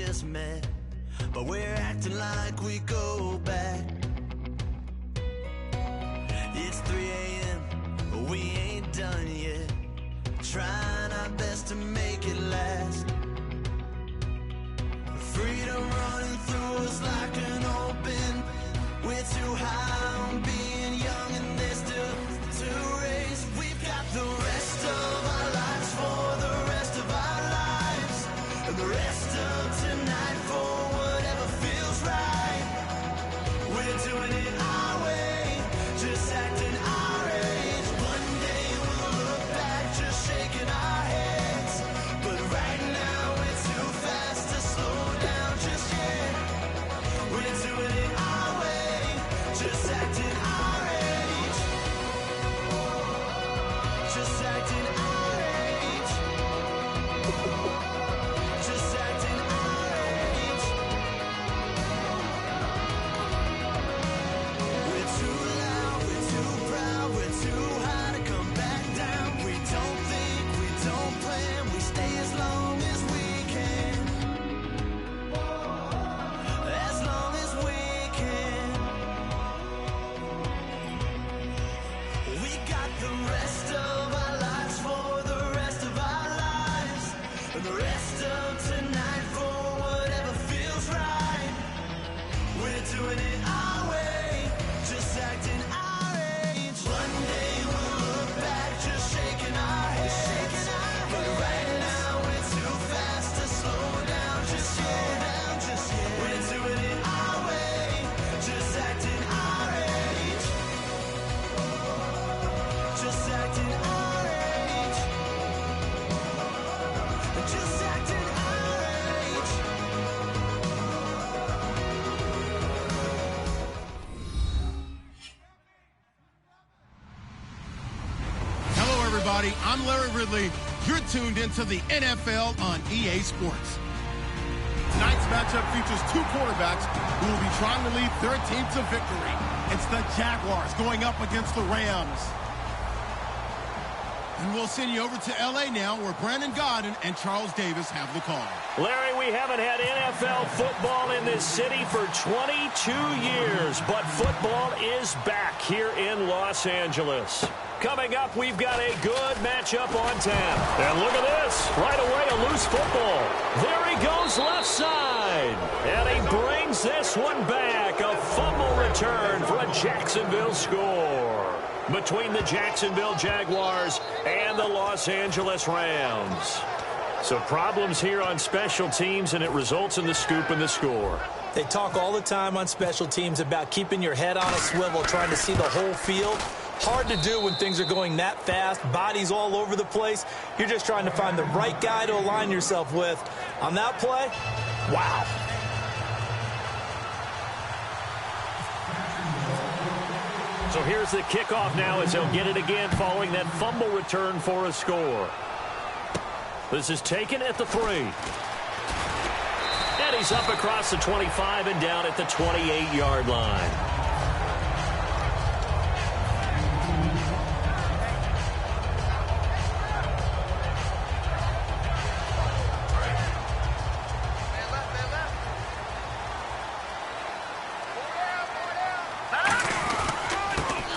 just met, but we're acting like we go back. It's 3 a.m., but we ain't done yet, trying our best to make it last. Freedom running through us like an open. We're too high on being young, and there's still to race. We've got the rest of our lives for the rest of our lives, and the rest of tonight for whatever feels right. We're doing it our way, just acting our age. One day we'll look back, just shaking our heads, but right now we're too fast to slow down just yet. We're doing it our way, just acting our age, just acting our age, just acting our age. We're too loud, we're too proud, we're too high to come back down. We don't think, we don't plan, we stay as long as we can, as long as we can. We got the rest of our lives for the rest of our lives, and the rest of tonight for whatever feels right. We're doing it our way, just acting our age. One day we'll look back, just shaking our heads, but right now we're too fast to slow down just yet. We're doing it our way, just acting our age, just acting our age, just acting our age. Hello, everybody. I'm Larry Ridley. You're tuned into the NFL on EA Sports. Tonight's matchup features two quarterbacks who will be trying to lead their team to victory. It's the Jaguars going up against the Rams. And we'll send you over to L.A. now, where Brandon Godden and Charles Davis have the call. Larry, we haven't had NFL football in this city for 22 years, but football is back here in Los Angeles. Coming up, we've got a good matchup on tap. And look at this. Right away, a loose football. There he goes left side. And he brings this one back. A fumble return for a Jacksonville score between the Jacksonville Jaguars and the Los Angeles Rams. So problems here on special teams, and it results in the scoop and the score. They talk all the time on special teams about keeping your head on a swivel, trying to see the whole field. Hard to do when things are going that fast, bodies all over the place. You're just trying to find the right guy to align yourself with. On that play, wow. So here's the kickoff now as he'll get it again following that fumble return for a score. This is taken at the 3. And he's up across the 25 and down at the 28-yard line.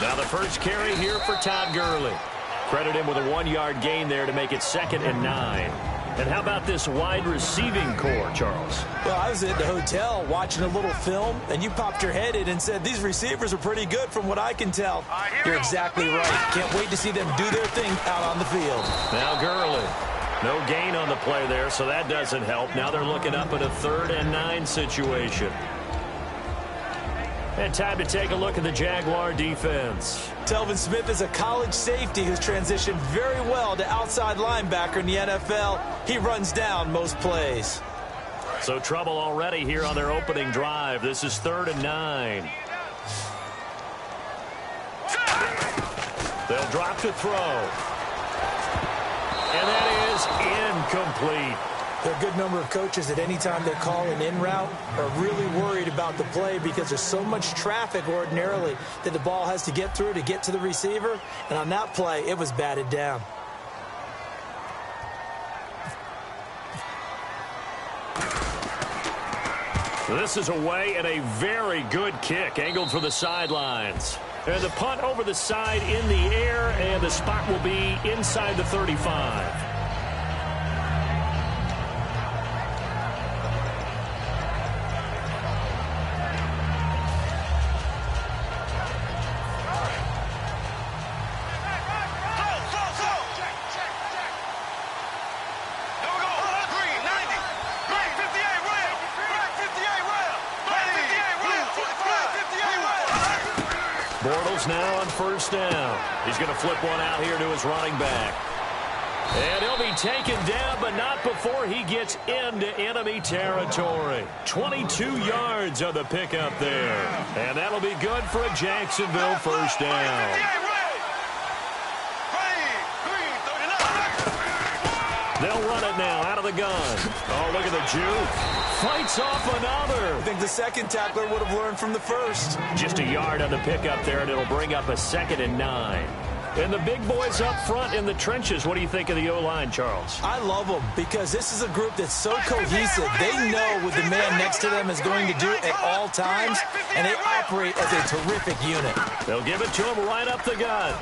Now the first carry here for Todd Gurley. Credit him with a 1-yard gain there to make it 2nd and 9. And how about this wide receiving core, Charles? Well, I was at the hotel watching a little film, and you popped your head in and said, these receivers are pretty good from what I can tell. You're exactly right. Can't wait to see them do their thing out on the field. Now Gurley. No gain on the play there, so that doesn't help. Now they're looking up at a 3rd and 9 situation. And time to take a look at the Jaguar defense. Telvin Smith is a college safety who's transitioned very well to outside linebacker in the NFL. He runs down most plays. So trouble already here on their opening drive. This is 3rd and 9. They'll drop to throw. And that is incomplete. There are a good number of coaches at any time they call an in route are really worried about the play because there's so much traffic ordinarily that the ball has to get through to get to the receiver. And on that play, it was batted down. This is away and a very good kick, angled for the sidelines. And the punt over the side in the air, and the spot will be inside the 35. Now on first down. He's going to flip one out here to his running back. And he'll be taken down, but not before he gets into enemy territory. 22 yards on the pickup there. And that'll be good for a Jacksonville first down. They'll run it now out of the gun. Oh, look at the juke. Fights off another. I think the second tackler would have learned from the first. Just a yard on the pickup there, and it'll bring up a 2nd and 9. And the big boys up front in the trenches. What do you think of the O-line, Charles? I love them because this is a group that's so cohesive. They know what the man next to them is going to do at all times, and they operate as a terrific unit. They'll give it to him right up the gut.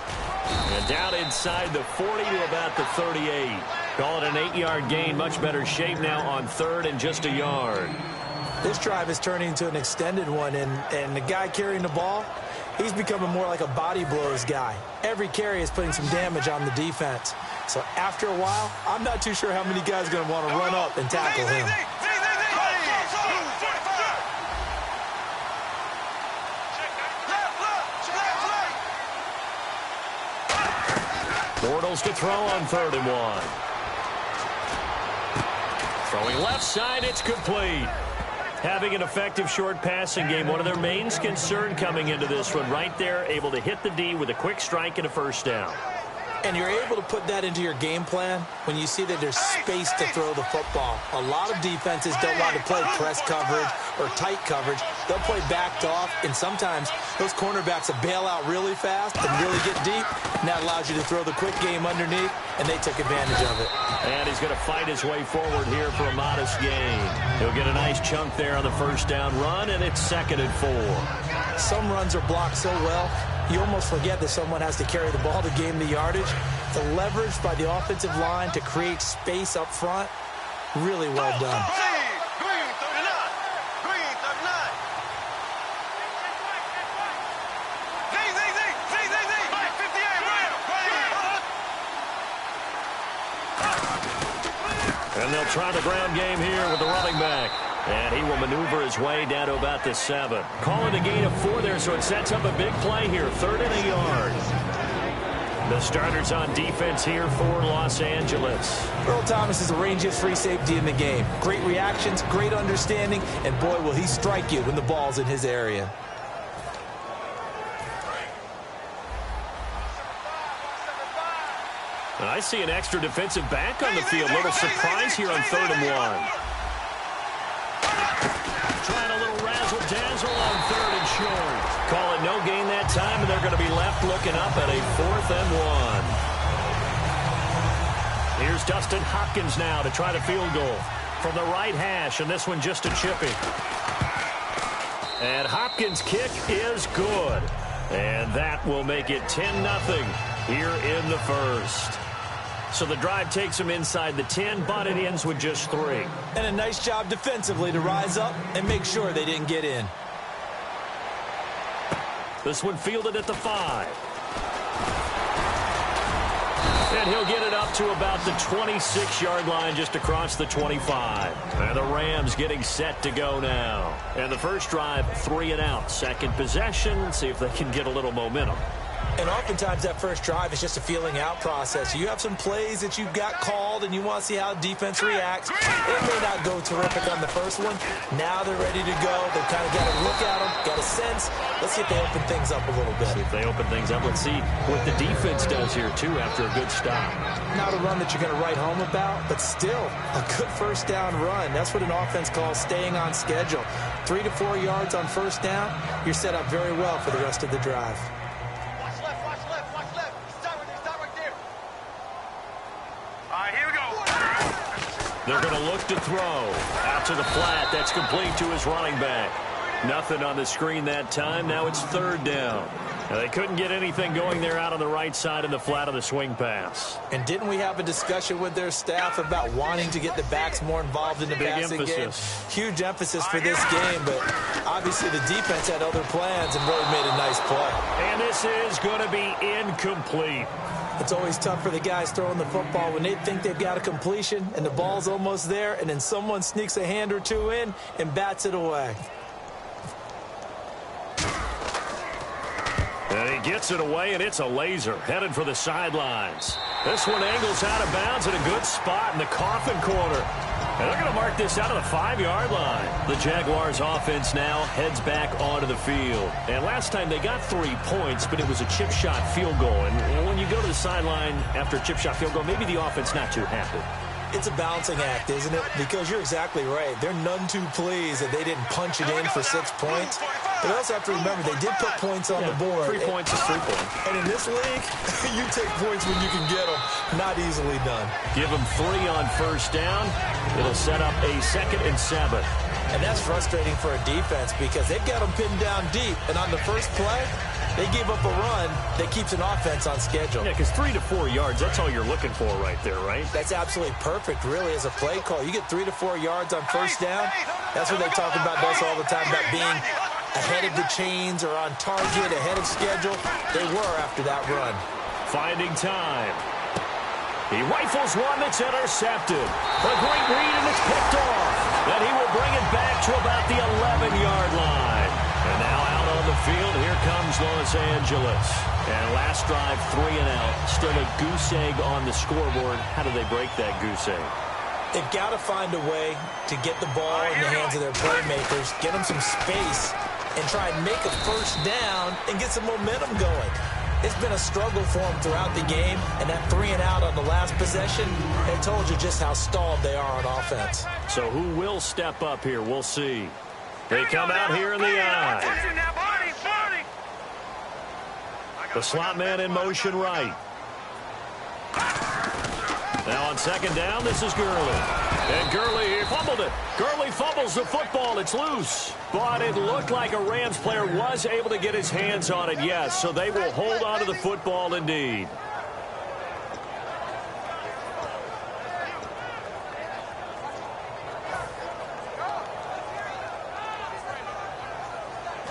And down inside the 40 to about the 38. Call it an 8-yard gain. Much better shape now on 3rd and just a yard. This drive is turning into an extended one, and the guy carrying the ball, he's becoming more like a body blows guy. Every carry is putting some damage on the defense. So after a while, I'm not too sure how many guys are going to want to run up and tackle him. Bortles to throw on 3rd and 1. Throwing left side, it's complete. Having an effective short passing game, one of their main concern coming into this one, right there, able to hit the D with a quick strike and a first down. And you're able to put that into your game plan when you see that there's space to throw the football. A lot of defenses don't want to play press coverage or tight coverage. They'll play backed off, and sometimes those cornerbacks will bail out really fast and really get deep, and that allows you to throw the quick game underneath, and they took advantage of it. And he's going to fight his way forward here for a modest gain. He'll get a nice chunk there on the first down run, and it's 2nd and 4. Some runs are blocked so well, you almost forget that someone has to carry the ball to gain the yardage. The leverage by the offensive line to create space up front, really well done. And they'll try the ground game here with the running back. And he will maneuver his way down to about the 7. Calling a gain of 4 there, so it sets up a big play here. 3rd and a yard. The starters on defense here for Los Angeles. Earl Thomas is the rangiest free safety in the game. Great reactions, great understanding, and boy, will he strike you when the ball's in his area. And I see an extra defensive back on the field. Little surprise here on 3rd and 1. Trying a little razzle-dazzle on 3rd and short. Call it no gain that time, and they're going to be left looking up at a 4th and 1. Here's Dustin Hopkins now to try the field goal from the right hash, and this one just a chippy. And Hopkins' kick is good. And that will make it 10-0 here in the first. So the drive takes them inside the 10, but it ends with just 3. And a nice job defensively to rise up and make sure they didn't get in. This one fielded at the 5. And he'll get it up to about the 26-yard line, just across the 25. And the Rams getting set to go now. And the first drive, 3 and out. Second possession, see if they can get a little momentum. And oftentimes that first drive is just a feeling out process. You have some plays that you've got called and you want to see how defense reacts. It may not go terrific on the first one. Now they're ready to go. They've kind of got a look at them, got a sense. Let's see if they open things up a little bit. See if they open things up. Let's see what the defense does here, too, after a good stop. Not a run that you're going to write home about, but still a good first down run. That's what an offense calls staying on schedule. 3 to 4 yards on first down. You're set up very well for the rest of the drive. They're going to look to throw. Out to the flat. That's complete to his running back. Nothing on the screen that time. Now it's third down. Now they couldn't get anything going there out on the right side in the flat of the swing pass. And didn't we have a discussion with their staff about wanting to get the backs more involved in the passing game? Huge emphasis for this game, but obviously the defense had other plans and really made a nice play. And this is going to be incomplete. It's always tough for the guys throwing the football when they think they've got a completion and the ball's almost there, and then someone sneaks a hand or two in and bats it away. And he gets it away, and it's a laser headed for the sidelines. This one angles out of bounds at a good spot in the coffin corner. And they're going to mark this out of the 5-yard line. The Jaguars offense now heads back onto the field. And last time they got 3 points, but it was a chip shot field goal. And when you go to the sideline after a chip shot field goal, maybe the offense not too happy. It's a balancing act, isn't it? Because you're exactly right. They're none too pleased that they didn't punch it in for 6 points. But also have to remember, they did put points on the board. 3 points is 3 points. And in this league, you take points when you can get them. Not easily done. Give them 3 on first down. It'll set up a 2nd and 7. And that's frustrating for a defense because they've got them pinned down deep. And on the first play, they gave up a run that keeps an offense on schedule. Yeah, because 3 to 4 yards, that's all you're looking for right there, right? That's absolutely perfect, really, as a play call. You get 3 to 4 yards on first down. That's what they talk about us all the time, about being ahead of the chains or on target, ahead of schedule. They were after that run. Finding time. He rifles one that's intercepted. A great read, and it's picked off. And he will bring it back to about the 11-yard line. And now out on the field, here comes Los Angeles. And last drive, 3 and out. Still a goose egg on the scoreboard. How do they break that goose egg? They've got to find a way to get the ball in the hands of their playmakers, get them some space, and try and make a first down and get some momentum going. It's been a struggle for them throughout the game, and that 3 and out on the last possession, it told you just how stalled they are on offense. So who will step up here? We'll see. They come out here in the eye. The slot man in motion right. Now on second down, this is Gurley. And Gurley fumbled it. Gurley fumbles the football. It's loose. But it looked like a Rams player was able to get his hands on it, yes. So they will hold on to the football indeed.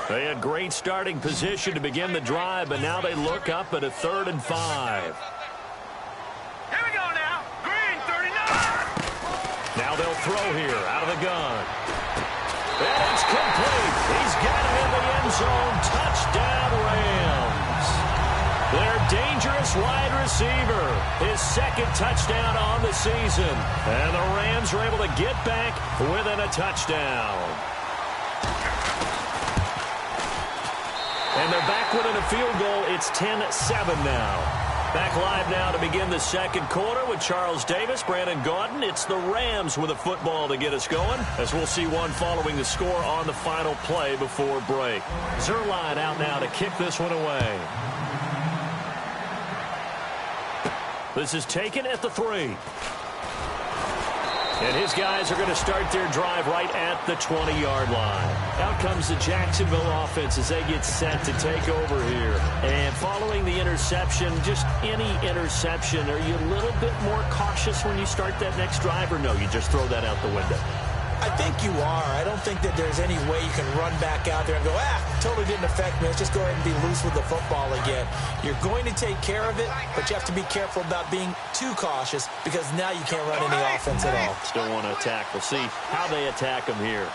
They had great starting position to begin the drive, but now they look up at a 3rd and 5. Now they'll throw here out of the gun. And it's complete. He's got it in the end zone. Touchdown, Rams. Their dangerous wide receiver. His 2nd touchdown on the season. And the Rams are able to get back within a touchdown. And they're back within a field goal. It's 10-7 now. Back live now to begin the second quarter with Charles Davis, Brandon Gaudin. It's the Rams with a football to get us going, as we'll see one following the score on the final play before break. Zerline out now to kick this one away. This is taken at the 3. And his guys are going to start their drive right at the 20-yard line. Out comes the Jacksonville offense as they get set to take over here. And following the interception, just any interception, are you a little bit more cautious when you start that next drive, or no, you just throw that out the window? I think you are. I don't think that there's any way you can run back out there and go, totally didn't affect me. Let's just go ahead and be loose with the football again. You're going to take care of it, but you have to be careful about being too cautious because now you can't run any offense at all. Still want to attack. We'll see how they attack him here.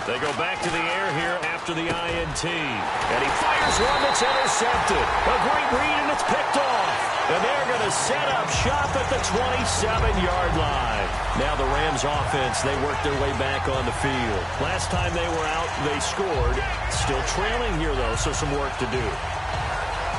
They go back to the air here after the INT. And he fires one that's intercepted. A great read, and it's picked off. And they're going to set up shop at the 27-yard line. Now the Rams offense, they work their way back on the field. Last time they were out, they scored. Still trailing here, though, so some work to do.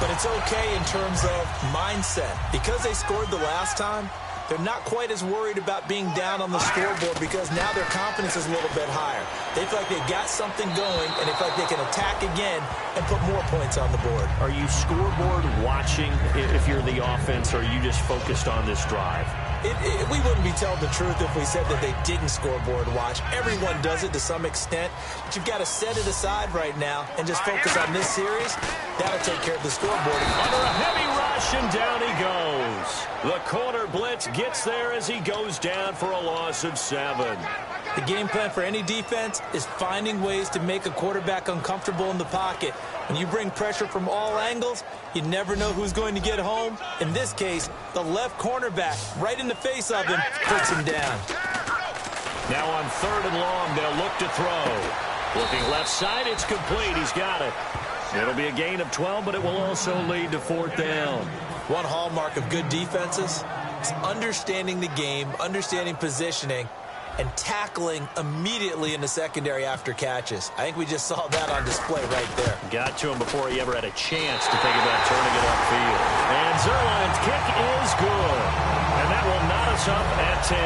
But it's okay in terms of mindset. Because they scored the last time, they're not quite as worried about being down on the scoreboard because now their confidence is a little bit higher. They feel like they've got something going, and they feel like they can attack again and put more points on the board. Are you scoreboard watching if you're the offense, or are you just focused on this drive? We wouldn't be telling the truth if we said that they didn't scoreboard watch. Everyone does it to some extent, but you've got to set it aside right now and just focus on this series. That'll take care of the scoreboard. Under a heavy rush, and down he goes. The corner blitz gets there as he goes down for a loss of 7. The game plan for any defense is finding ways to make a quarterback uncomfortable in the pocket. When you bring pressure from all angles, you never know who's going to get home. In this case, the left cornerback, right in the face of him, puts him down. Now on 3rd and long, they'll look to throw. Looking left side, it's complete. He's got it. It'll be a gain of 12, but it will also lead to 4th down. One hallmark of good defenses is understanding the game, understanding positioning, and tackling immediately in the secondary after catches. I think we just saw that on display right there. Got to him before he ever had a chance to think about turning it upfield. And Zerline's kick is good. And that will knot us up at 10.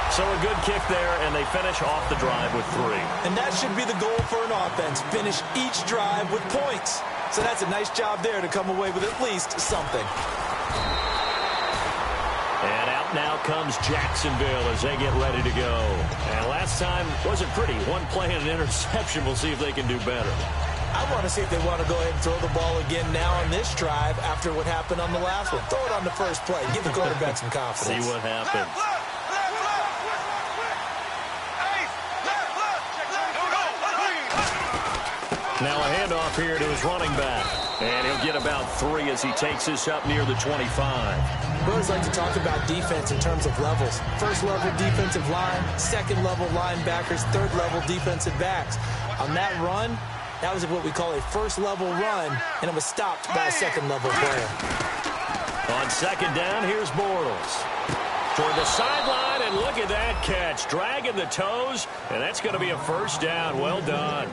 So a good kick there, and they finish off the drive with 3. And that should be the goal for an offense, finish each drive with points. So that's a nice job there to come away with at least something. And out now comes Jacksonville as they get ready to go. And last time wasn't pretty. One play and an interception. We'll see if they can do better. I want to see if they want to go ahead and throw the ball again now on this drive after what happened on the last one. Throw it on the first play. Give the quarterback some confidence. See what happens. Now a handoff here to his running back. And he'll get about 3 as he takes this up near the 25. We always like to talk about defense in terms of levels. First level defensive line, second level linebackers, third level defensive backs. On that run, that was what we call a first level run, and it was stopped by a second level player. On 2nd down, here's Bortles. Toward the sideline, and look at that catch. Dragging the toes, and that's going to be a 1st down. Well done.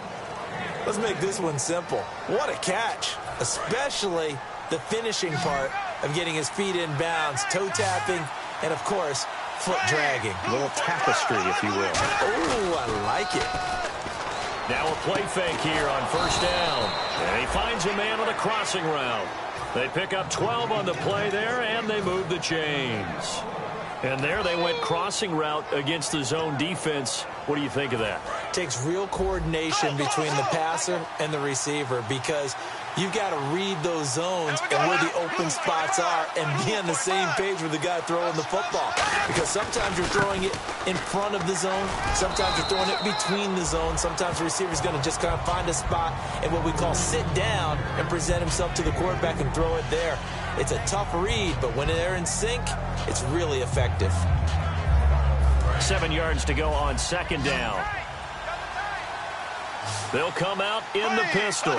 Let's make this one simple. What a catch, especially the finishing part of getting his feet in bounds, toe tapping, and, of course, foot dragging. A little tapestry, if you will. Oh, I like it. Now a play fake here on 1st down. And he finds a man on the crossing route. They pick up 12 on the play there, and they move the chains. And there they went crossing route against the zone defense. What do you think of that? Takes real coordination between the passer and the receiver because you've got to read those zones and where the open spots are and be on the same page with the guy throwing the football. Because sometimes you're throwing it in front of the zone. Sometimes you're throwing it between the zones. Sometimes the receiver's going to just kind of find a spot and what we call sit down and present himself to the quarterback and throw it there. It's a tough read, but when they're in sync, it's really effective. 7 yards to go on 2nd down. They'll come out in the pistol.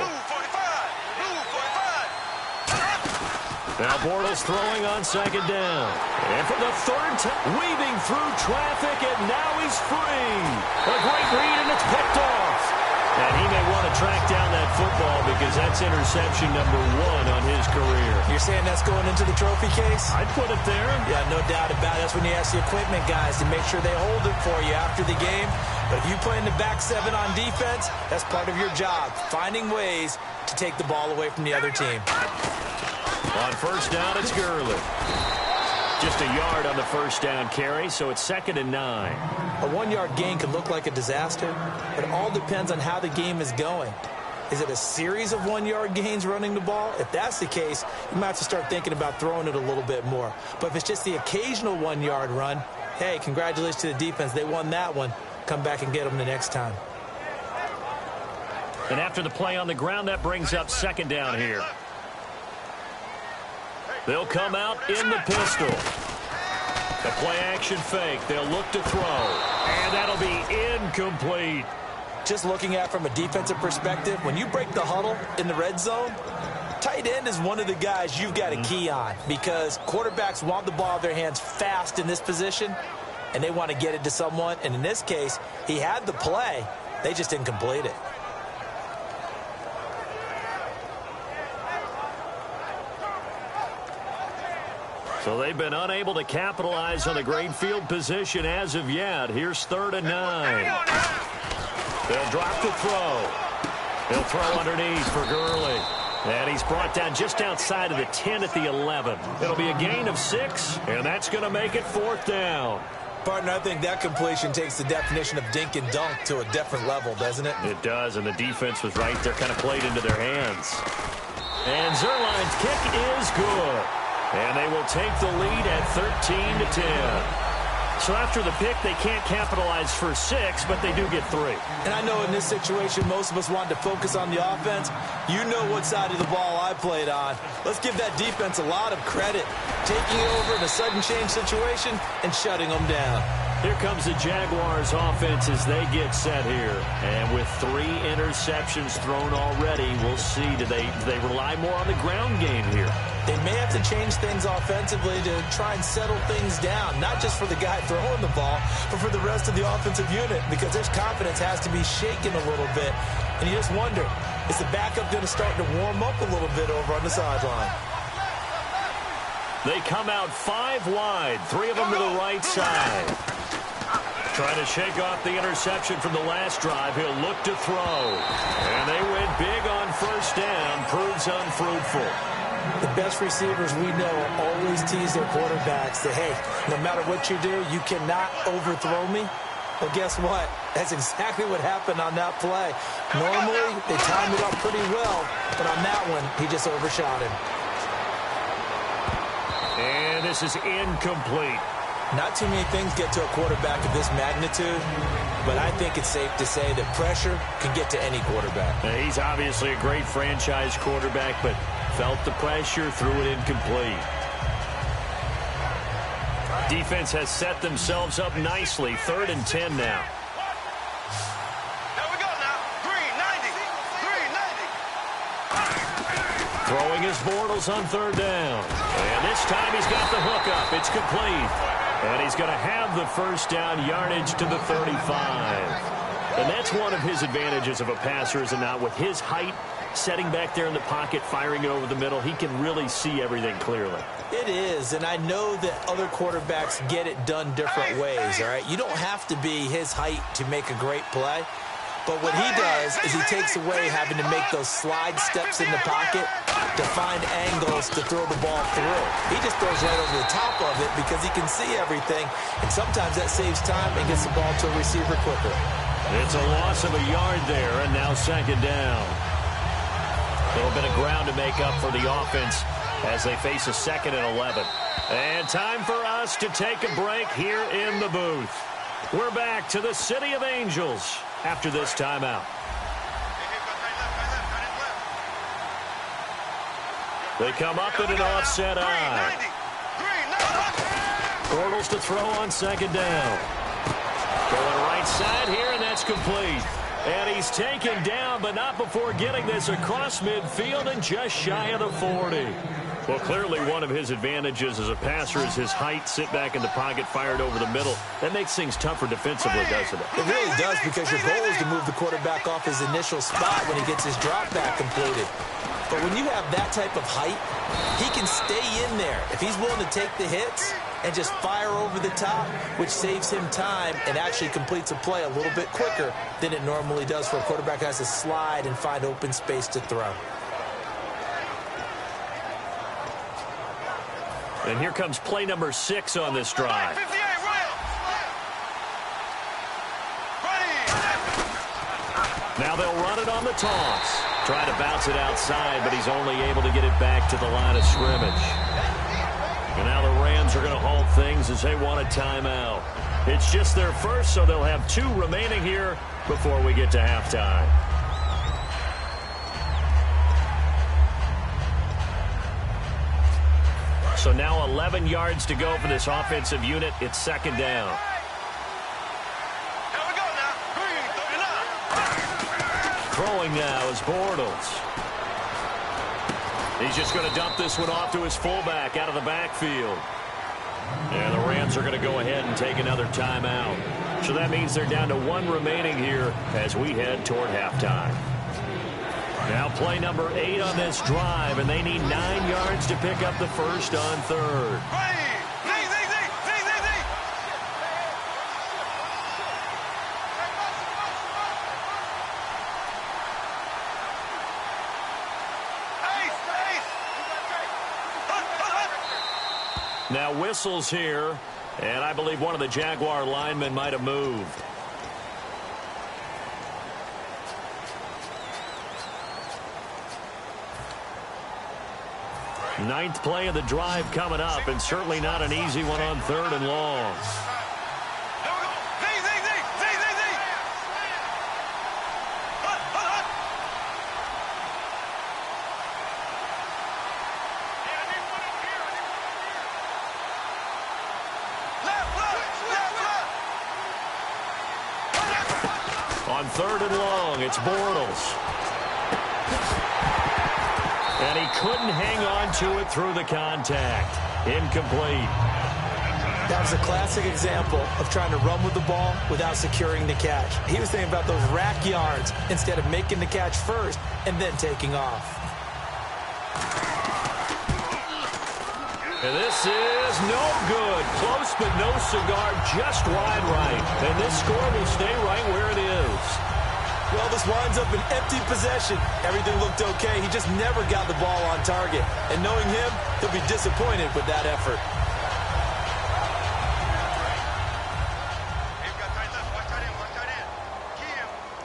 Now Bortles throwing on 2nd down. And for the 3rd time, weaving through traffic, and now he's free. A great read, and it's picked off. And he may want to track down that football because that's interception number 1 on his career. You're saying that's going into the trophy case? I'd put it there. Yeah, no doubt about it. That's when you ask the equipment guys to make sure they hold it for you after the game. But if you play in the back 7 on defense, that's part of your job, finding ways to take the ball away from the other team. On 1st down, it's Gurley. Just a yard on the 1st down carry, so it's 2nd and 9. A 1-yard gain can look like a disaster, but it all depends on how the game is going. Is it a series of 1-yard gains running the ball? If that's the case, you might have to start thinking about throwing it a little bit more. But if it's just the occasional 1-yard run, hey, congratulations to the defense. They won that one. Come back and get them the next time. And after the play on the ground, that brings up 2nd down here. They'll come out in the pistol. The play-action fake. They'll look to throw. And that'll be incomplete. Just looking at it from a defensive perspective, when you break the huddle in the red zone, tight end is one of the guys you've got to key on because quarterbacks want the ball in their hands fast in this position, and they want to get it to someone. And in this case, he had the play. They just didn't complete it. So they've been unable to capitalize on the great field position as of yet. Here's 3rd and 9. They'll drop the throw. He'll throw underneath for Gurley. And he's brought down just outside of the 10 at the 11. It'll be a gain of 6, and that's going to make it 4th down. Partner, I think that completion takes the definition of dink and dunk to a different level, doesn't it? It does, and the defense was right there, kind of played into their hands. And Zerline's kick is good. And they will take the lead at 13-10. So after the pick, they can't capitalize for 6, but they do get 3. And I know in this situation, most of us wanted to focus on the offense. You know what side of the ball I played on. Let's give that defense a lot of credit. Taking it over in a sudden change situation and shutting them down. Here comes the Jaguars offense as they get set here. And with 3 interceptions thrown already, we'll see. Do they rely more on the ground game here? They may have to change things offensively to try and settle things down, not just for the guy throwing the ball, but for the rest of the offensive unit, because his confidence has to be shaken a little bit. And you just wonder, is the backup going to start to warm up a little bit over on the sideline? They come out 5 wide, 3 of them to the right side. Trying to shake off the interception from the last drive. He'll look to throw. And they went big on 1st down. Proves unfruitful. The best receivers we know always tease their quarterbacks that, hey, no matter what you do, you cannot overthrow me. Well, guess what? That's exactly what happened on that play. Normally, they timed it up pretty well, but on that one, he just overshot him. And this is incomplete. Not too many things get to a quarterback of this magnitude, but I think it's safe to say that pressure can get to any quarterback. Now, he's obviously a great franchise quarterback, but felt the pressure, threw it incomplete. Defense has set themselves up nicely. 3rd and 10 now. There we go now. Green, 90. Green, 90. Throwing his Bortles on 3rd down. And this time he's got the hook up. It's complete. And he's going to have the 1st down yardage to the 35. And that's one of his advantages of a passer, is it not? With his height, setting back there in the pocket, firing it over the middle, he can really see everything clearly. It is, and I know that other quarterbacks get it done different ways, all right? You don't have to be his height to make a great play. But what he does is he takes away having to make those slide steps in the pocket to find angles to throw the ball through. He just throws right over the top of it because he can see everything, and sometimes that saves time and gets the ball to a receiver quicker. It's a loss of a yard there, and now 2nd down. A little bit of ground to make up for the offense as they face a 2nd and 11. And time for us to take a break here in the booth. We're back to the City of Angels after this timeout. They come up in an offset eye. Bortles to throw on 2nd down. Going right side here, and that's complete. And he's taken down, but not before getting this across midfield and just shy of the 40. Well, clearly one of his advantages as a passer is his height. Sit back in the pocket, fired over the middle. That makes things tougher defensively, doesn't it? It really does, because your goal is to move the quarterback off his initial spot when he gets his drop back completed. But when you have that type of height, he can stay in there if he's willing to take the hits and just fire over the top, which saves him time and actually completes a play a little bit quicker than it normally does for a quarterback who has to slide and find open space to throw. And here comes play number 6 on this drive. Now they'll run it on the toss. Try to bounce it outside, but he's only able to get it back to the line of scrimmage. And now the Rams are going to halt things as they want a timeout. It's just their first, so they'll have 2 remaining here before we get to halftime. So now 11 yards to go for this offensive unit. It's 2nd down. Here we go now. Green, 39. Throwing now is Bortles. He's just going to dump this one off to his fullback out of the backfield. And the Rams are going to go ahead and take another timeout. So that means they're down to 1 remaining here as we head toward halftime. Now play number 8 on this drive, and they need 9 yards to pick up the first on third. Now whistles here, and I believe one of the Jaguar linemen might have moved. Ninth play of the drive coming up, and certainly not an easy one on third and long. On third and long, it's Bortles. And he couldn't hang on to it through the contact. Incomplete. That was a classic example of trying to run with the ball without securing the catch. He was thinking about those rack yards instead of making the catch first and then taking off. And this is no good. Close but no cigar, just wide right. And this score will stay right where it is. Well, this winds up an empty possession. Everything looked okay. He just never got the ball on target. And knowing him, he'll be disappointed with that effort.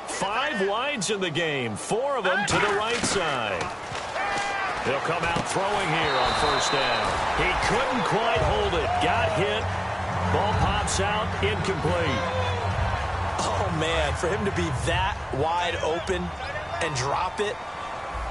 Five wides in the game, 4 of them to the right side. He'll come out throwing here on first down. He couldn't quite hold it. Got hit. Ball pops out, incomplete. Oh, man, for him to be that wide open and drop it.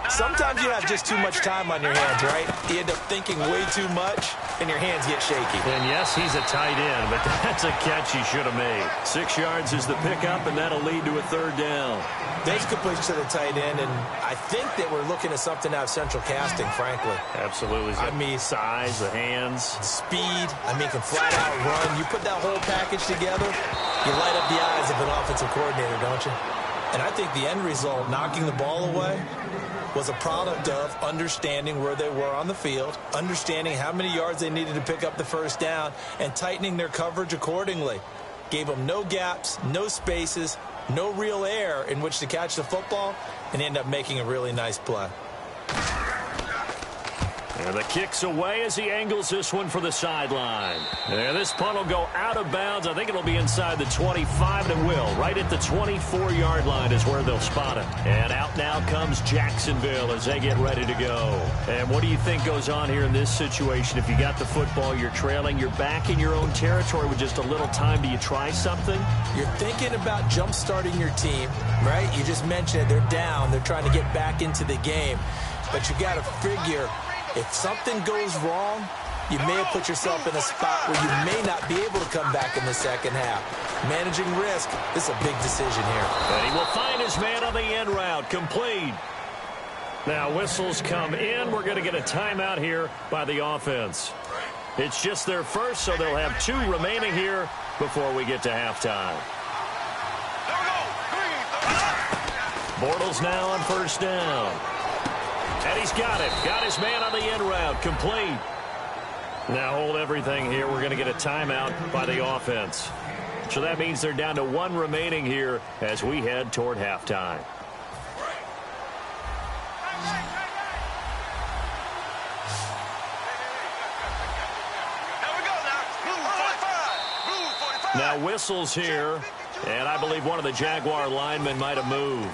Sometimes you have just too much time on your hands, right? You end up thinking way too much, and your hands get shaky. And yes, he's a tight end, but that's a catch he should have made. 6 yards is the pickup, and that'll lead to a third down. Those completions to the tight end, and I think that we're looking at something out of central casting, frankly. Absolutely. I mean, size, the hands. Speed. I mean, can flat out run. You put that whole package together, you light up the eyes of an offensive coordinator, don't you? And I think the end result, knocking the ball away, was a product of understanding where they were on the field, understanding how many yards they needed to pick up the first down, and tightening their coverage accordingly. Gave them no gaps, no spaces, no real air in which to catch the football, and end up making a really nice play. And the kick's away as he angles this one for the sideline. And this punt will go out of bounds. I think it'll be inside the 25, and it will. Right at the 24-yard line is where they'll spot it. And out now comes Jacksonville as they get ready to go. And what do you think goes on here in this situation? If you got the football, you're trailing, you're back in your own territory with just a little time. Do you try something? You're thinking about jump-starting your team, right? You just mentioned it. They're down. They're trying to get back into the game. But you got to figure, if something goes wrong, you may have put yourself in a spot where you may not be able to come back in the second half. Managing risk, this is a big decision here. And he will find his man on the end route, complete. Now whistles come in. We're going to get a timeout here by the offense. It's just their first, so they'll have 2 remaining here before we get to halftime. Bortles now on first down. And he's got it. Got his man on the end route. Complete. Now hold everything here. We're going to get a timeout by the offense. So that means they're down to 1 remaining here as we head toward halftime. Now whistles here, and I believe one of the Jaguar linemen might have moved.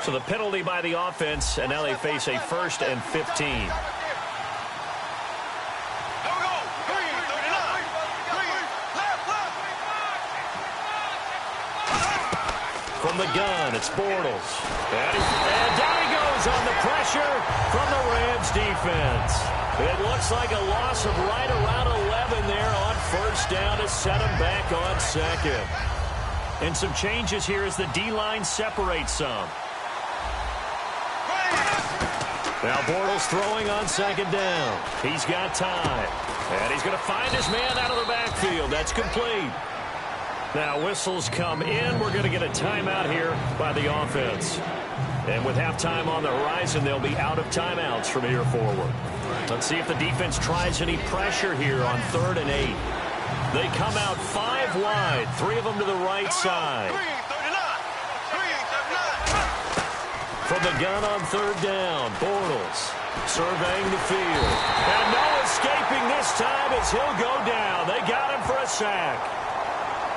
So the penalty by the offense, and now they face a 1st and 15. From the gun, it's Bortles. And down he goes on the pressure from the Rams defense. It looks like a loss of right around 11 there on first down to set him back on second. And some changes here as the D-line separates some. Now Bortles throwing on second down. He's got time. And he's going to find his man out of the backfield. That's complete. Now whistles come in. We're going to get a timeout here by the offense. And with halftime on the horizon, they'll be out of timeouts from here forward. Let's see if the defense tries any pressure here on 3rd and 8. They come out 5 wide, 3 of them to the right side. From the gun on 3rd down, Bortles surveying the field. And no escaping this time as he'll go down. They got him for a sack.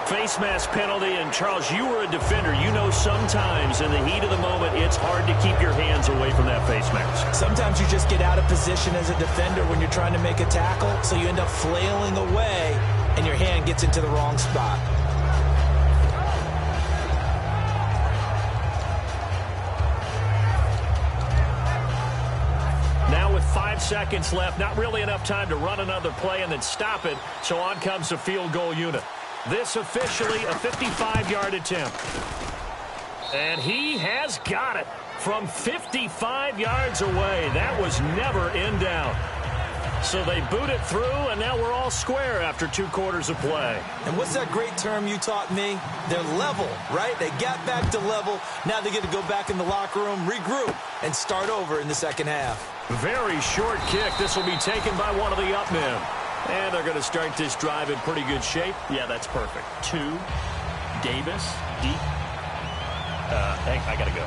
Face mask penalty, and Charles, you were a defender. You know sometimes in the heat of the moment, it's hard to keep your hands away from that face mask. Sometimes you just get out of position as a defender when you're trying to make a tackle, so you end up flailing away, and your hand gets into the wrong spot. Now with 5 seconds left, not really enough time to run another play and then stop it, so on comes the field goal unit. This officially a 55-yard attempt. And he has got it from 55 yards away. That was never in doubt. So they boot it through, and now we're all square after 2 quarters of play. And what's that great term you taught me? They're level, right? They got back to level. Now they get to go back in the locker room, regroup, and start over in the second half. Very short kick. This will be taken by one of the up men. And they're going to start this drive in pretty good shape. Yeah, that's perfect. 2, Davis, deep. I got to go.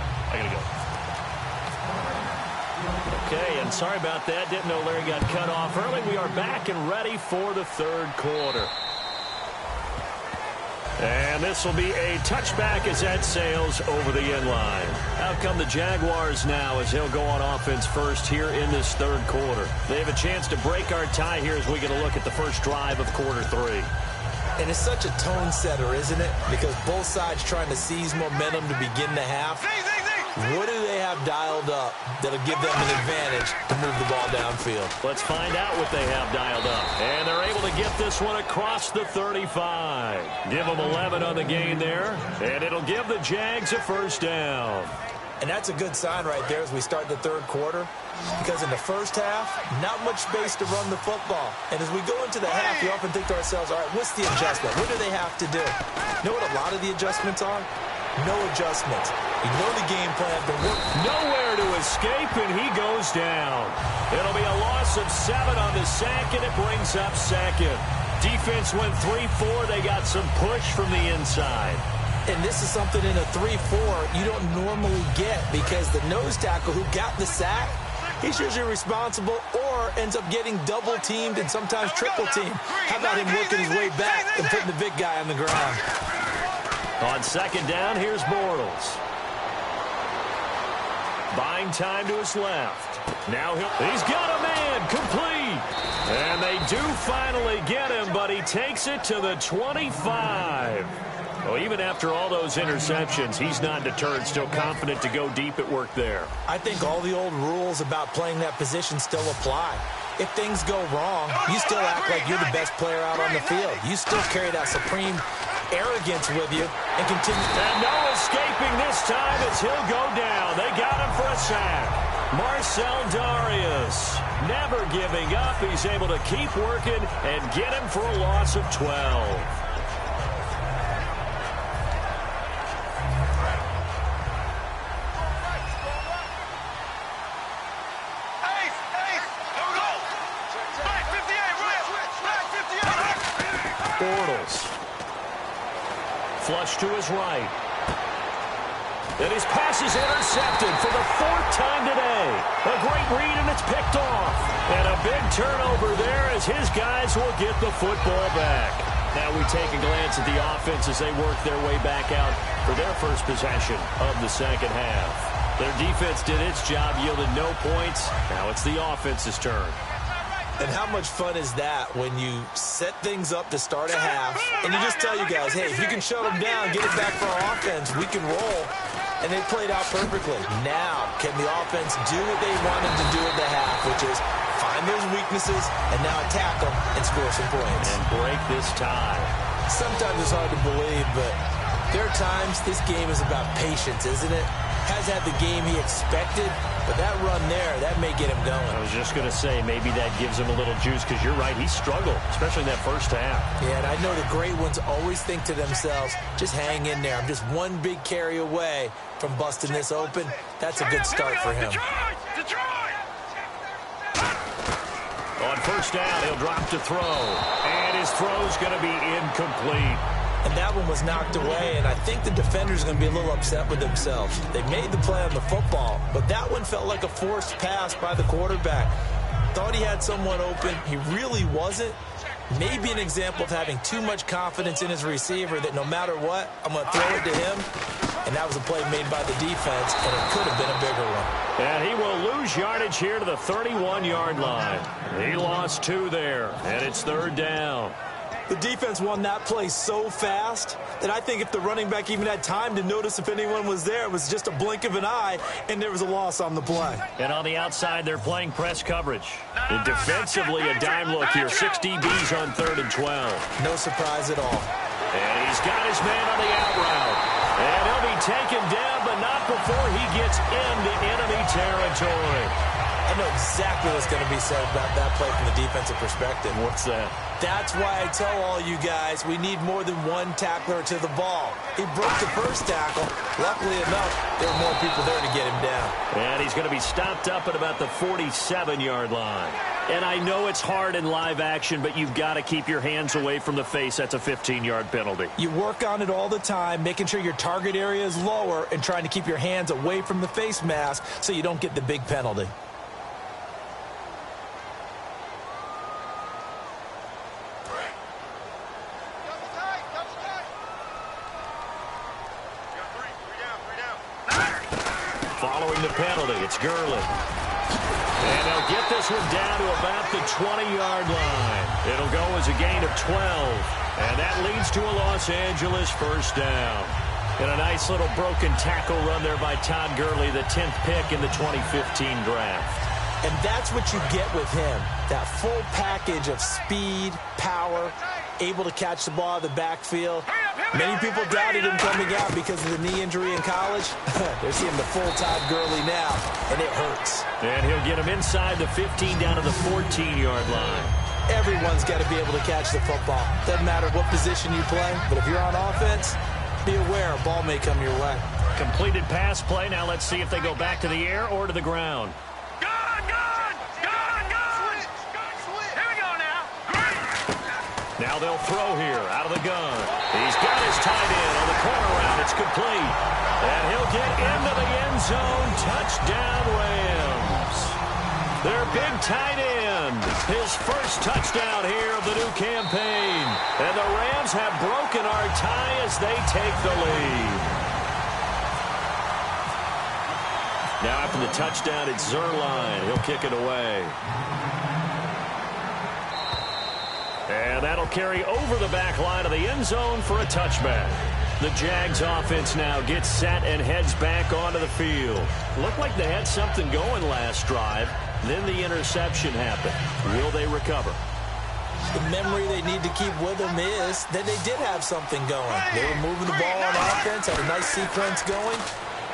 Okay, and sorry about that. Didn't know Larry got cut off early. We are back and ready for the 3rd quarter. And this will be a touchback as that sails over the end line. Out come the Jaguars now as he'll go on offense first here in this 3rd quarter. They have a chance to break our tie here as we get a look at the first drive of quarter 3. And it's such a tone setter, isn't it? Because both sides trying to seize momentum to begin the half. What do they have dialed up that'll give them an advantage to move the ball downfield? Let's find out what they have dialed up. And they're able to get this one across the 35. Give them 11 on the gain there. And it'll give the Jags a first down. And that's a good sign right there as we start the 3rd quarter. Because in the first half, not much space to run the football. And as we go into the half, we often think to ourselves, all right, what's the adjustment? What do they have to do? You know what a lot of the adjustments are? No adjustments. You know the game plan, but nowhere to escape, and he goes down. It'll be a loss of 7 on the sack, and it brings up 2nd. Defense went 3-4. They got some push from the inside. And this is something in a 3-4 you don't normally get because the nose tackle who got the sack, he's usually responsible or ends up getting double-teamed and sometimes triple-teamed. How about him working his way back and putting the big guy on the ground? On 2nd down, here's Bortles. Buying time to his left. Now he's got a man, complete. And they do finally get him, but he takes it to the 25. Well, even after all those interceptions, he's not deterred, still confident to go deep at work there. I think all the old rules about playing that position still apply. If things go wrong, you still act like you're the best player out on the field. You still carry that supreme arrogance with you and continue. And no escaping this time as he'll go down. They got him for a sack. Marcel Darius never giving up. He's able to keep working and get him for a loss of 12. Bortles. Flush to his right. And his pass is intercepted for the 4th time today. A great read, and it's picked off. And a big turnover there as his guys will get the football back. Now we take a glance at the offense as they work their way back out for their first possession of the second half. Their defense did its job, yielded no points. Now it's the offense's turn. And how much fun is that when you set things up to start a half and you just tell you guys, hey, if you can shut them down, get it back for our offense, we can roll. And they played out perfectly. Now, can the offense do what they wanted to do at the half, which is find those weaknesses and now attack them and score some points. And break this tie. Sometimes it's hard to believe, but there are times this game is about patience, isn't it? has had the game he expected, but that run there, that may get him going. I was just going to say, maybe that gives him a little juice, because you're right, he struggled, especially in that first half. Yeah, and I know the great ones always think to themselves, just hang in there. I'm just one big carry away from busting this open. That's a good start for him. On first down, he'll drop to throw, and his throw's going to be incomplete. And that one was knocked away, and I think the defender's going to be a little upset with themselves. They made the play on the football, but that one felt like a forced pass by the quarterback. Thought he had someone open. He really wasn't. Maybe an example of having too much confidence in his receiver that no matter what, I'm going to throw it to him. And that was a play made by the defense, and it could have been a bigger one. And he will lose yardage here to the 31-yard line. He lost 2 there, and it's third down. The defense won that play so fast that I think if the running back even had time to notice if anyone was there, it was just a blink of an eye, and there was a loss on the play. And on the outside, they're playing press coverage. And defensively, a dime look here. 6 DBs on 3rd and 12. No surprise at all. And he's got his man on the out route. And he'll be taken down, but not before he gets into enemy territory. I know exactly what's going to be said about that play from the defensive perspective. What's that? That's why I tell all you guys we need more than one tackler to the ball. He broke the first tackle. Luckily enough, there were more people there to get him down. And he's going to be stopped up at about the 47-yard line. And I know it's hard in live action, but you've got to keep your hands away from the face. That's a 15-yard penalty. You work on it all the time, making sure your target area is lower and trying to keep your hands away from the face mask so you don't get the big penalty. Following the penalty, it's Gurley. And they'll get this one down to about the 20-yard line. It'll go as a gain of 12. And that leads to a Los Angeles first down. And a nice little broken tackle run there by Todd Gurley, the 10th pick in the 2015 draft. And that's what you get with him. That full package of speed, power, able to catch the ball out of the backfield. Many people doubted him coming out because of the knee injury in college. They're seeing the full Todd Gurley now, and it hurts. And he'll get him inside the 15 down to the 14-yard line. Everyone's got to be able to catch the football. Doesn't matter what position you play, but if you're on offense, be aware a ball may come your way. Completed pass play. Now let's see if they go back to the air or to the ground. Now they'll throw here out of the gun. He's got his tight end on the corner route. It's complete. And he'll get into the end zone. Touchdown, Rams. Their big tight end. His first touchdown here of the new campaign. And the Rams have broken our tie as they take the lead. Now after the touchdown, it's Zerline. He'll kick it away. And that'll carry over the back line of the end zone for a touchback. The Jags offense now gets set and heads back onto the field. Looked like they had something going last drive. Then the interception happened. Will they recover? The memory they need to keep with them is that they did have something going. They were moving the ball on offense, had a nice sequence going.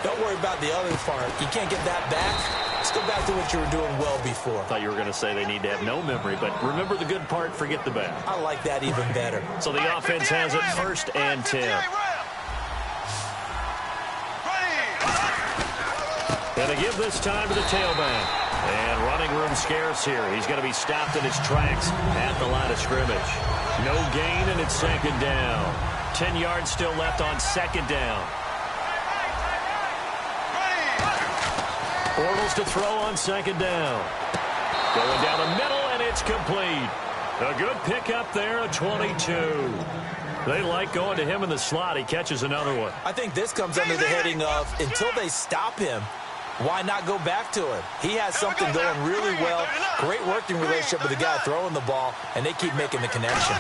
Don't worry about the other part. You can't get that back. Let's go back to what you were doing well before. I thought you were going to say they need to have no memory, but remember the good part, forget the bad. I like that even better. So the offense has it 1st and 10. And they give this time to the tailback. And running room scarce here. He's going to be stopped in his tracks at the line of scrimmage. No gain, and it's 2nd down. 10 yards still left on 2nd down. Bortles to throw on 2nd down. Going down the middle, and it's complete. A good pickup there, a 22. They like going to him in the slot. He catches another one. I think this comes under the heading of until they stop him, why not go back to him? He has something going really well. Great working relationship with the guy throwing the ball, and they keep making the connection.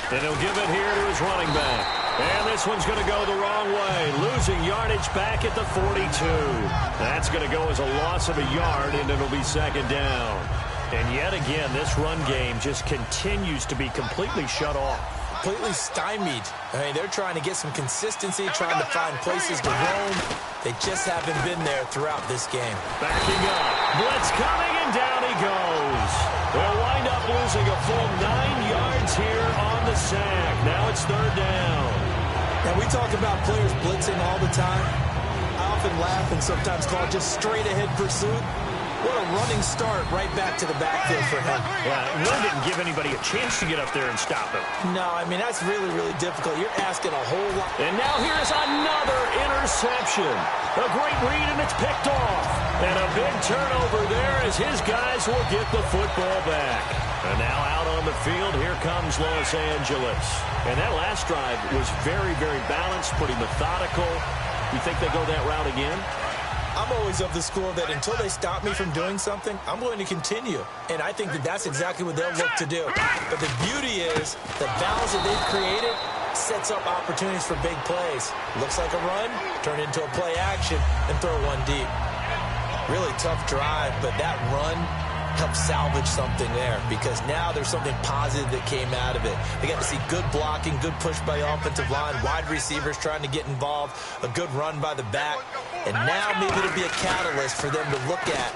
And he'll give it here to his running back. And this one's going to go the wrong way. Losing yardage back at the 42. That's going to go as a loss of a yard, and it'll be 2nd down. And yet again, this run game just continues to be completely shut off. completely stymied. I mean, they're trying to get some consistency, trying to find places to roam. They just haven't been there throughout this game. Backing up. Blitz coming, and down he goes. They'll wind up losing a full 9 yards here on the sack. Now it's third down. Now, we talk about players blitzing all the time. I often laugh and sometimes call it just straight-ahead pursuit. What a running start right back to the backfield for him. Yeah, Will didn't give anybody a chance to get up there and stop him. No, I mean, that's really, really difficult. You're asking a whole lot. And now here's another interception. A great read, and it's picked off. And a big turnover there as his guys will get the football back. And now out on the field, here comes Los Angeles. And that last drive was very, very balanced, pretty methodical. You think they go that route again? I'm always of the school that until they stop me from doing something, I'm going to continue. And I think that that's exactly what they'll look to do. But the beauty is the balance that they've created sets up opportunities for big plays. Looks like a run, turn into a play action, and throw one deep. Really tough drive, but that run helped salvage something there because now there's something positive that came out of it. They got to see good blocking, good push by the offensive line, wide receivers trying to get involved, a good run by the back, and now maybe it'll be a catalyst for them to look at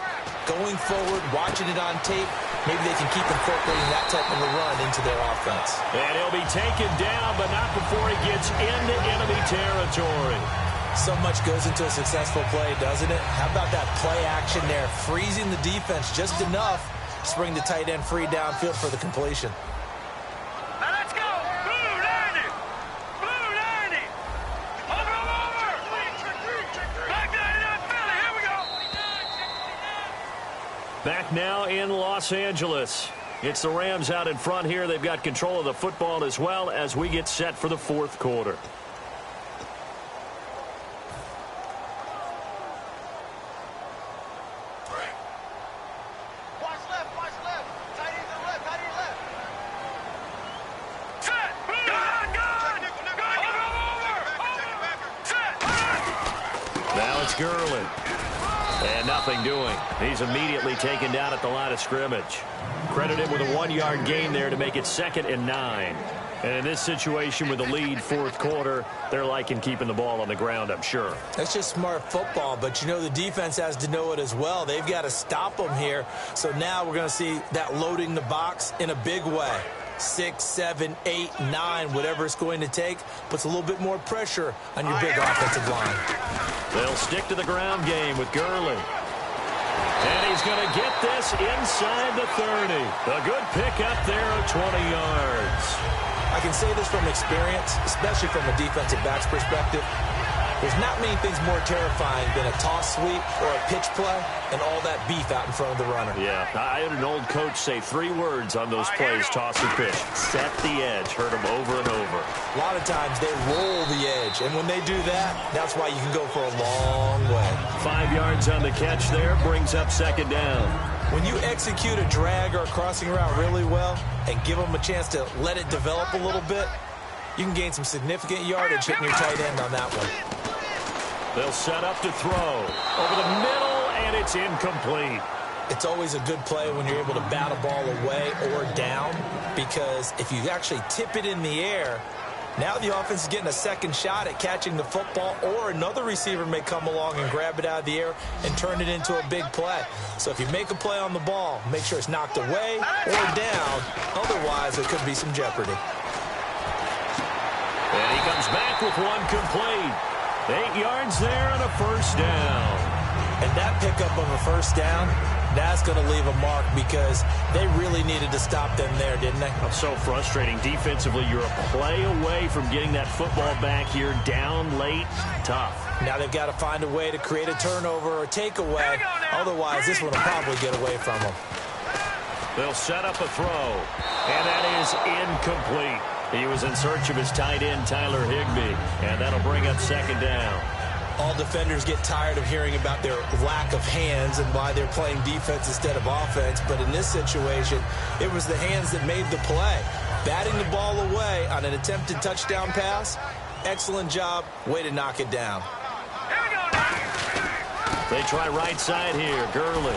going forward, watching it on tape. Maybe they can keep incorporating that type of a run into their offense. And he'll be taken down, but not before he gets into enemy territory. So much goes into a successful play, doesn't it? How about that play action there, freezing the defense just enough to bring the tight end free downfield for the completion. Now let's go! Blue 90! Blue 90! Over! Back down in Philly, here we go! Back now in Los Angeles. It's the Rams out in front here. They've got control of the football as well as we get set for the fourth quarter. Gurley. And nothing doing. He's immediately taken down at the line of scrimmage. Credit him with a 1-yard gain there to make it 2nd and 9. And in this situation with the lead fourth quarter, they're liking keeping the ball on the ground, I'm sure. That's just smart football, but you know the defense has to know it as well. They've got to stop them here. So now we're going to see that loading the box in a big way. 6, 7, 8, 9, whatever it's going to take, puts a little bit more pressure on your big offensive line. They'll stick to the ground game with Gurley. And he's going to get this inside the 30. A good pickup there of 20 yards. I can say this from experience, especially from a defensive back's perspective. There's not many things more terrifying than a toss sweep or a pitch play and all that beef out in front of the runner. Yeah, I had an old coach say 3 words on those plays, toss or pitch. Set the edge. Heard them over and over. A lot of times they roll the edge, and when they do that, that's why you can go for a long way. 5 yards on the catch there, brings up 2nd down. When you execute a drag or a crossing route really well and give them a chance to let it develop a little bit, you can gain some significant yardage hitting your tight end on that one. They'll set up to throw. Over the middle, and it's incomplete. It's always a good play when you're able to bat a ball away or down, because if you actually tip it in the air, now the offense is getting a second shot at catching the football, or another receiver may come along and grab it out of the air and turn it into a big play. So if you make a play on the ball, make sure it's knocked away or down. Otherwise, there could be some jeopardy. And he comes back with one complete. 8 yards there and a first down. And that pickup of a first down, that's going to leave a mark because they really needed to stop them there, didn't they? Oh, so frustrating. Defensively, you're a play away from getting that football back here down late. Tough. Now they've got to find a way to create a turnover or a takeaway. Otherwise, this one will probably get away from them. They'll set up a throw, and that is incomplete. He was in search of his tight end, Tyler Higbee, and that'll bring up 2nd down. All defenders get tired of hearing about their lack of hands and why they're playing defense instead of offense. But in this situation, it was the hands that made the play. Batting the ball away on an attempted touchdown pass, excellent job. Way to knock it down. They try right side here, Gurley.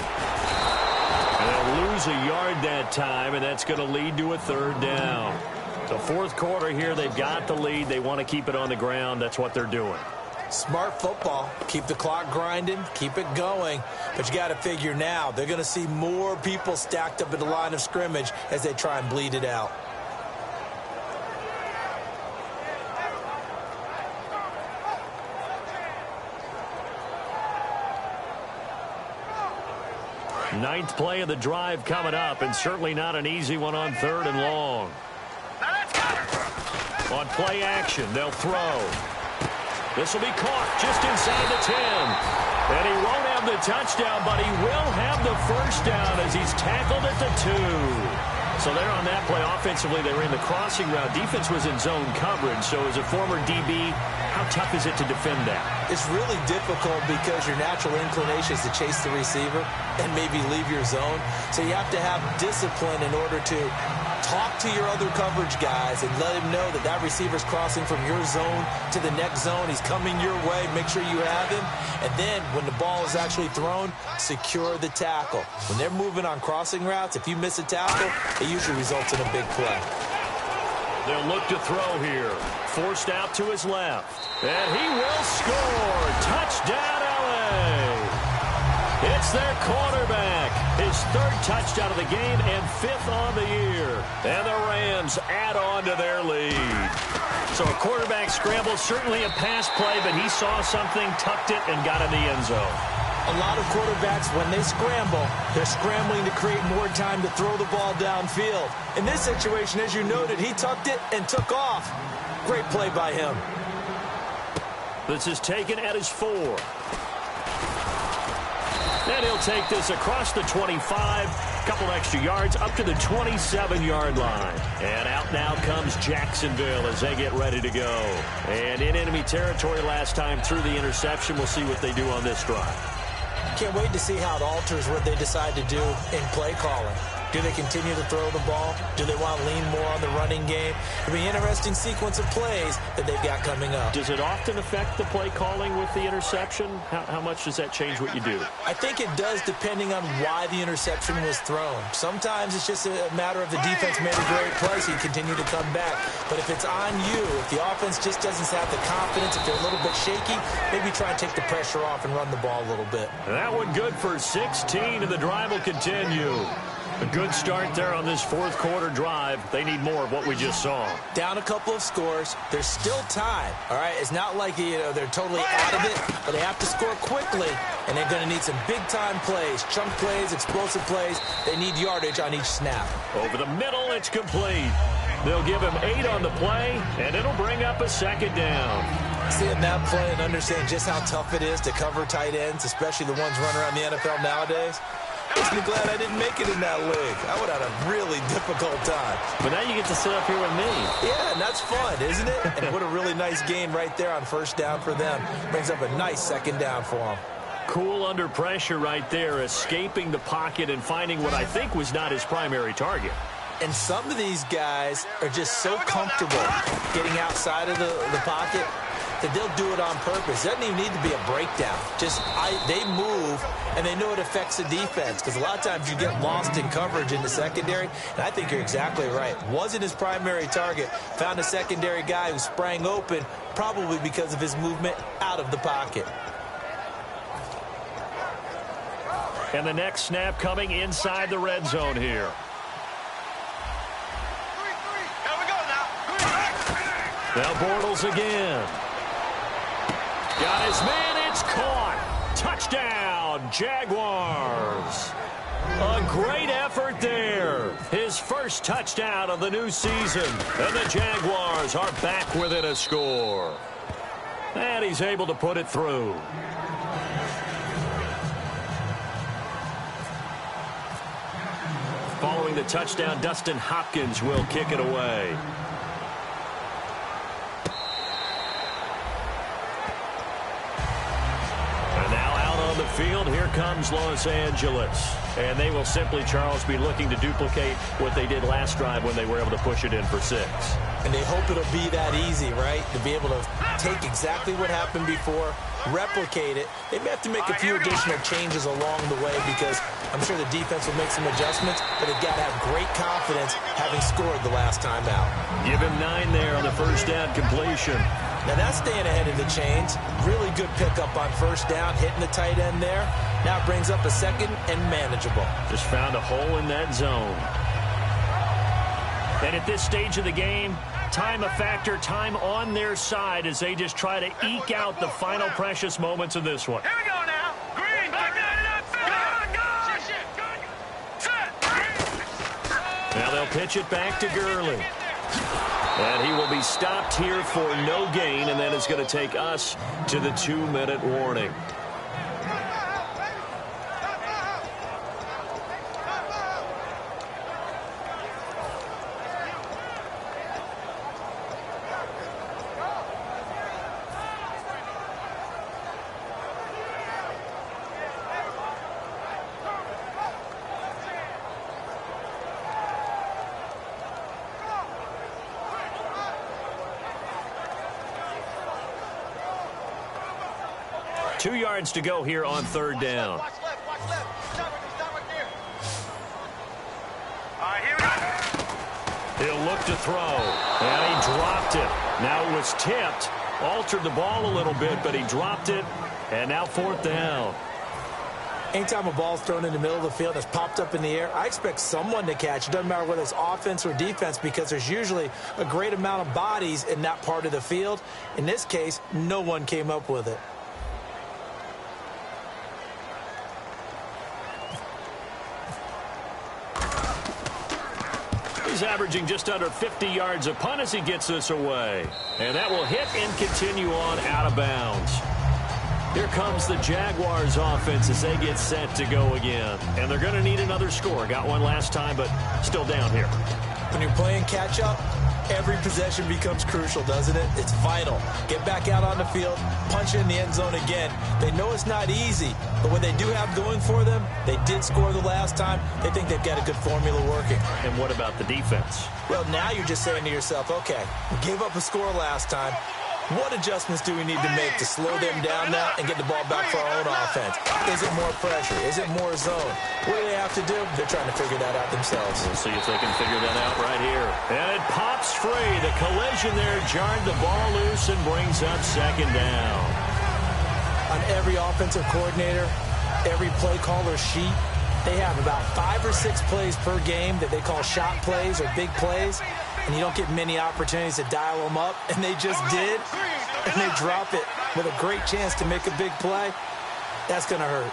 And they'll lose a yard that time, and that's going to lead to a 3rd down. The fourth quarter here, they've got the lead. They want to keep it on the ground. That's what they're doing. Smart football. Keep the clock grinding. Keep it going. But you got to figure now, they're going to see more people stacked up at the line of scrimmage as they try and bleed it out. Ninth play of the drive coming up, and certainly not an easy one on 3rd and long. Now let's go. On play action, they'll throw. This will be caught just inside the 10. And he won't have the touchdown, but he will have the first down as he's tackled at the 2. So there on that play, offensively, they were in the crossing route. Defense was in zone coverage. So as a former DB, how tough is it to defend that? It's really difficult because your natural inclination is to chase the receiver and maybe leave your zone. So you have to have discipline in order to talk to your other coverage guys and let him know that that receiver's crossing from your zone to the next zone. He's coming your way. Make sure you have him. And then when the ball is actually thrown, secure the tackle. When they're moving on crossing routes, if you miss a tackle, it usually results in a big play. They'll look to throw here. Forced out to his left. And he will score. Touchdown, LA. It's their quarterback. His 3rd touchdown of the game and 5th on the year. And the Rams add on to their lead. So a quarterback scramble, certainly a pass play, but he saw something, tucked it, and got in the end zone. A lot of quarterbacks, when they scramble, they're scrambling to create more time to throw the ball downfield. In this situation, as you noted, he tucked it and took off. Great play by him. This is taken at his 4. And he'll take this across the 25, couple extra yards up to the 27-yard line. And out now comes Jacksonville as they get ready to go. And in enemy territory last time through the interception. We'll see what they do on this drive. Can't wait to see how it alters what they decide to do in play calling. Do they continue to throw the ball? Do they want to lean more on the running game? It'll be an interesting sequence of plays that they've got coming up. Does it often affect the play calling with the interception? How much does that change what you do? I think it does depending on why the interception was thrown. Sometimes it's just a matter of the defense made a great play, so you continue to come back. But if it's on you, if the offense just doesn't have the confidence, if they're a little bit shaky, maybe try and take the pressure off and run the ball a little bit. That one good for 16, and the drive will continue. A good start there on this 4th quarter drive. They need more of what we just saw. Down a couple of scores. There's still time. All right, it's not like they're totally out of it, but they have to score quickly, and they're going to need some big-time plays, chunk plays, explosive plays. They need yardage on each snap. Over the middle, it's complete. They'll give him 8 on the play, and it'll bring up a 2nd down. Seeing that play and understand just how tough it is to cover tight ends, especially the ones running around the NFL nowadays, makes me glad I didn't make it in that league. I would have had a really difficult time. But now you get to sit up here with me. Yeah, and that's fun, isn't it? And what a really nice gain right there on 1st down for them. Brings up a nice 2nd down for them. Cool under pressure right there, escaping the pocket and finding what I think was not his primary target. And some of these guys are just so comfortable getting outside of the pocket that they'll do it on purpose. It doesn't even need to be a breakdown. Just they move, and they know it affects the defense, because a lot of times you get lost in coverage in the secondary, and I think you're exactly right. Wasn't his primary target. Found a secondary guy who sprang open, probably because of his movement out of the pocket. And the next snap coming inside the red zone here. Here we go now. Now Bortles again. Got his man, it's caught. Touchdown, Jaguars. A great effort there. His first touchdown of the new season. And the Jaguars are back within a score. And he's able to put it through. Following the touchdown, Dustin Hopkins will kick it away. the field. Here comes Los Angeles. And they will simply, Charles, be looking to duplicate what they did last drive when they were able to push it in for 6. And they hope it'll be that easy, right? To be able to take exactly what happened before, replicate it. They may have to make a few additional changes along the way because I'm sure the defense will make some adjustments, but they've got to have great confidence having scored the last time out. Give him 9 there on the first down completion. Now that's staying ahead of the chains. Really good pickup on first down, hitting the tight end there. Now it brings up a second and manageable. Just found a hole in that zone. And at this stage of the game, time a factor, time on their side as they just try to eke out the final precious moments of this one. Here we go now. Green, back go. Now they'll pitch it back to Gurley. And he will be stopped here for no gain, and that is going to take us to the 2-minute warning. Two yards to go here on third down. Watch left, watch left. Stop right there. All right, here we go. He'll look to throw, and he dropped it. Now it was tipped, altered the ball a little bit, but he dropped it, and now 4th down. Anytime a ball's thrown in the middle of the field and it's popped up in the air, I expect someone to catch. It doesn't matter whether it's offense or defense because there's usually a great amount of bodies in that part of the field. In this case, no one came up with it. He's averaging just under 50 yards a punt as he gets this away. And that will hit and continue on out of bounds. Here comes the Jaguars offense as they get set to go again. And they're going to need another score. Got one last time, but still down here. When you're playing catch-up, every possession becomes crucial, doesn't it? It's vital. Get back out on the field, punch in the end zone again. They know it's not easy, but what they do have going for them, they did score the last time. They think they've got a good formula working. And what about the defense? Well, now you're just saying to yourself, okay, we gave up a score last time. What adjustments do we need to make to slow them down now and get the ball back for our own offense? Is it more pressure? Is it more zone? What do they have to do? They're trying to figure that out themselves. We'll see if they can figure that out right here. And it pops free. The collision there jarred the ball loose and brings up 2nd down. On every offensive coordinator, every play caller sheet, they have about 5 or 6 plays per game that they call shot plays or big plays. And you don't get many opportunities to dial them up, and they just did, and they drop it with a great chance to make a big play. That's going to hurt.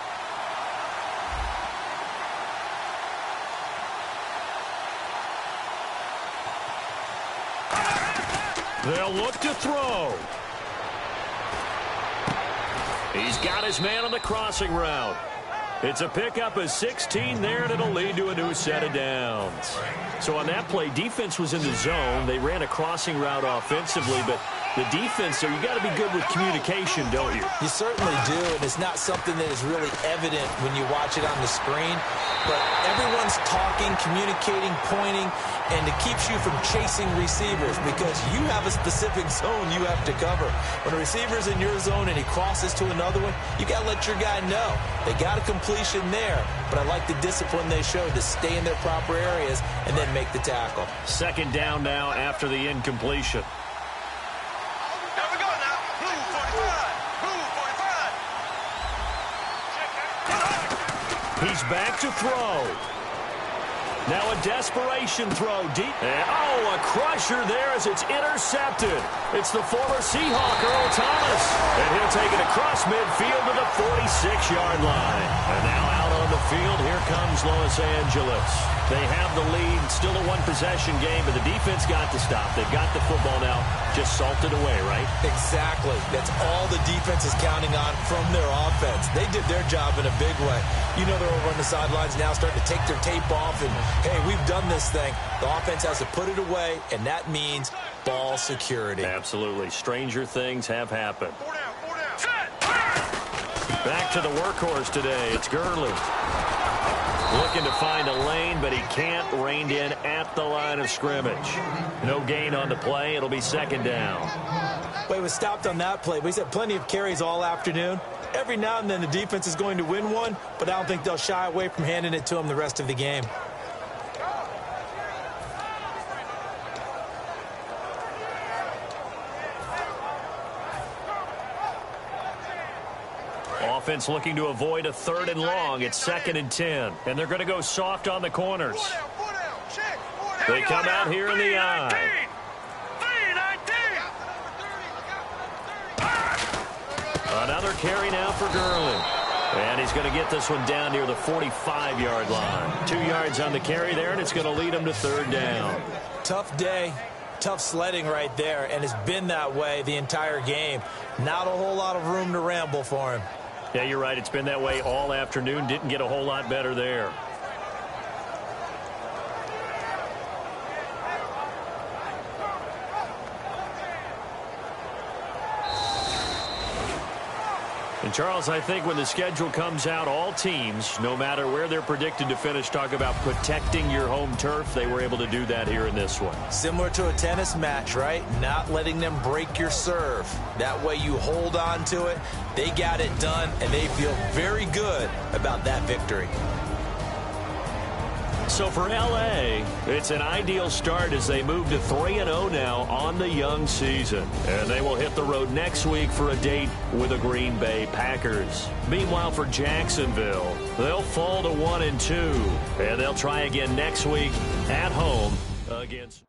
They'll look to throw. He's got his man on the crossing route. It's a pickup of 16 there, and it'll lead to a new set of downs. So on that play, defense was in the zone. They ran a crossing route offensively, but the defense, so you got to be good with communication, don't you? You certainly do, and it's not something that is really evident when you watch it on the screen. But everyone's talking, communicating, pointing, and it keeps you from chasing receivers because you have a specific zone you have to cover. When a receiver's in your zone and he crosses to another one, you got to let your guy know. They got a completion there, but I like the discipline they showed to stay in their proper areas and then make the tackle. 2nd down now after the incompletion. Here we go now. Blue 45. Blue 45. He's back to throw. Now a desperation throw deep. Oh, a crusher there as it's intercepted. It's the former Seahawk, Earl Thomas. And he'll take it across midfield to the 46-yard line. And now out on the field, here comes Los Angeles. They have the lead, still a one-possession game, but the defense got to stop. They've got the football now, just salted away, right? Exactly. That's all the defense is counting on from their offense. They did their job in a big way. You know they're over on the sidelines now starting to take their tape off and, hey, we've done this thing. The offense has to put it away, and that means ball security. Absolutely. Stranger things have happened. 4 down, 4 down. Set. Back to the workhorse today. It's Gurley. Looking to find a lane, but he can't. Reined in at the line of scrimmage. No gain on the play. It'll be second down. Well, he was stopped on that play, but he's had plenty of carries all afternoon. Every now and then the defense is going to win one, but I don't think they'll shy away from handing it to him the rest of the game. Offense looking to avoid a 3rd and long. It's 2nd and 10. And they're going to go soft on the corners. They come out here in the eye. Another carry now for Gurley. And he's going to get this one down near the 45-yard line. 2 yards on the carry there, and it's going to lead him to 3rd down. Tough day. Tough sledding right there, and it's been that way the entire game. Not a whole lot of room to ramble for him. Yeah, you're right. It's been that way all afternoon. Didn't get a whole lot better there. And, Charles, I think when the schedule comes out, all teams, no matter where they're predicted to finish, talk about protecting your home turf. They were able to do that here in this one. Similar to a tennis match, right? Not letting them break your serve. That way you hold on to it. They got it done, and they feel very good about that victory. So for L.A., it's an ideal start as they move to 3-0 now on the young season. And they will hit the road next week for a date with the Green Bay Packers. Meanwhile, for Jacksonville, they'll fall to 1-2. And they'll try again next week at home against...